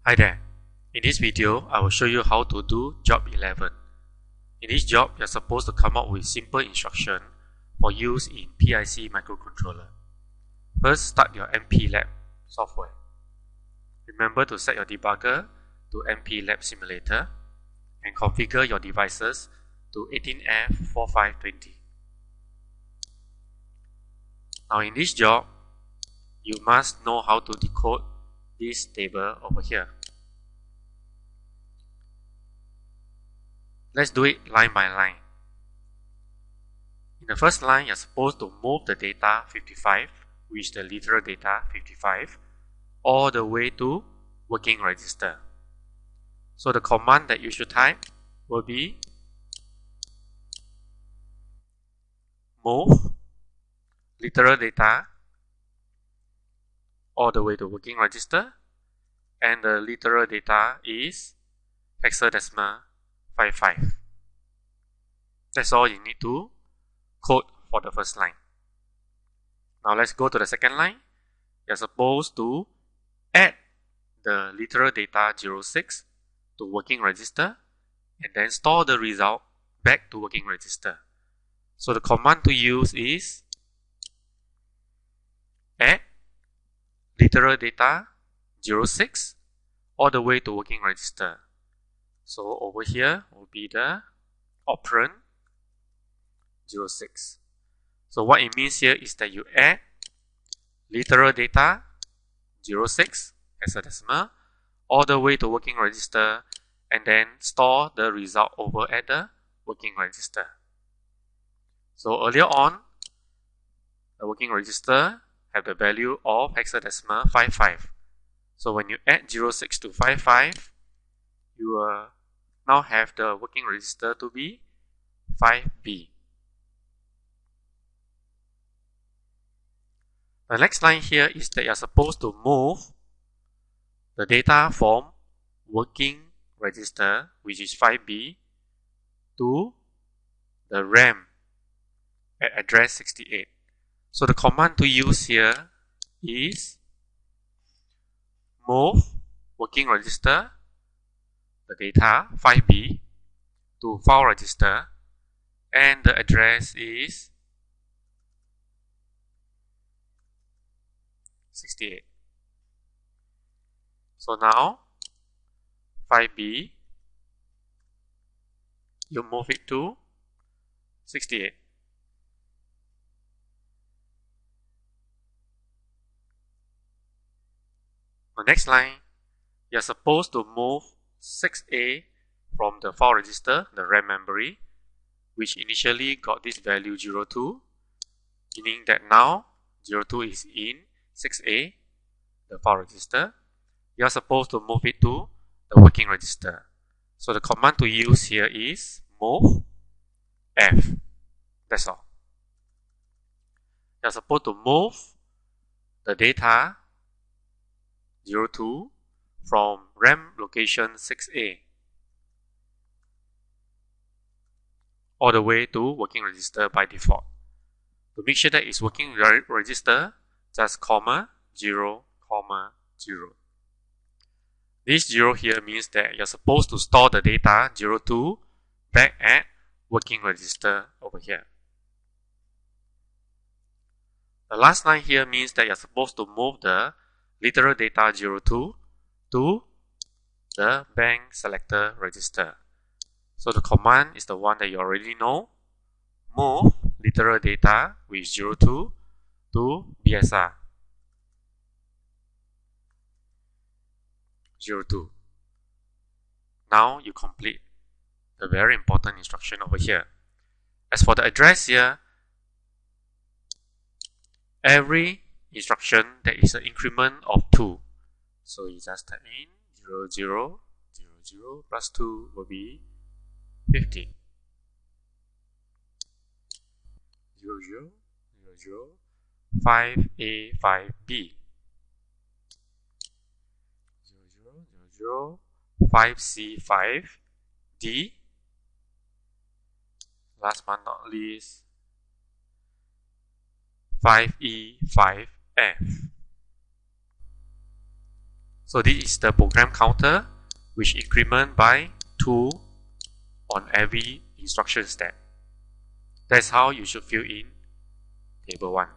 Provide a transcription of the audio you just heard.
Hi there. In this video, I will show you how to do Job 11. In this job, you are supposed to come up with simple instruction for use in PIC microcontroller. First, start your MPLAB software. Remember to set your debugger to MPLAB simulator and configure your devices to 18F4520. Now in this job, you must know how to decode this table over here. Let's do it line by line. In the first line, you're supposed to move the data 55, which is the literal data 55, all the way to working register. So the command that you should type will be move literal data all the way to working register, and the literal data is hexadecimal 55. That's all you need to code for the first line. Now let's go to the second line. You're supposed to add the literal data 06 to working register and then store the result back to working register. So the command to use is add literal data 06 all the way to working register. So over here will be the operand 06. So what it means here is that you add literal data 06 hexadecimal all the way to working register and then store the result over at the working register. So earlier on, the working register have the value of hexadecimal 55. So when you add 06 to 55, you will now have the working register to be 5B. The next line here is that you are supposed to move the data from working register, which is 5B, to the RAM at address 68. So the command to use here is move working register, the data 5B, to file register, and the address is 68. So now 5B, you move it to 68. The next line, you are supposed to move 6A from the file register, the RAM memory, which initially got this value 02, meaning that now 02 is in 6A, the file register. You are supposed to move it to the working register. So the command to use here is move F. That's all. You are supposed to move the data 02 from RAM location 6A all the way to working register by default. To make sure that it's working register, just comma 0, comma 0. This 0 here means that you're supposed to store the data 02 back at working register over here. The last line here means that you're supposed to move the literal data 02 to the bank selector register. So the command is the one that you already know. Move literal data with 02 to BSR 02. Now you complete the very important instruction over here. As for the address here, every instruction there is an increment of 2. So you just type in 00, 00, 00 plus 2 will be 50. 00, 00, 5A, 5B. 00, 00, 5C, 5D. Last but not least, 5E, 5F. So this is the program counter, which increment by 2 on every instruction step. That's how you should fill in table 1.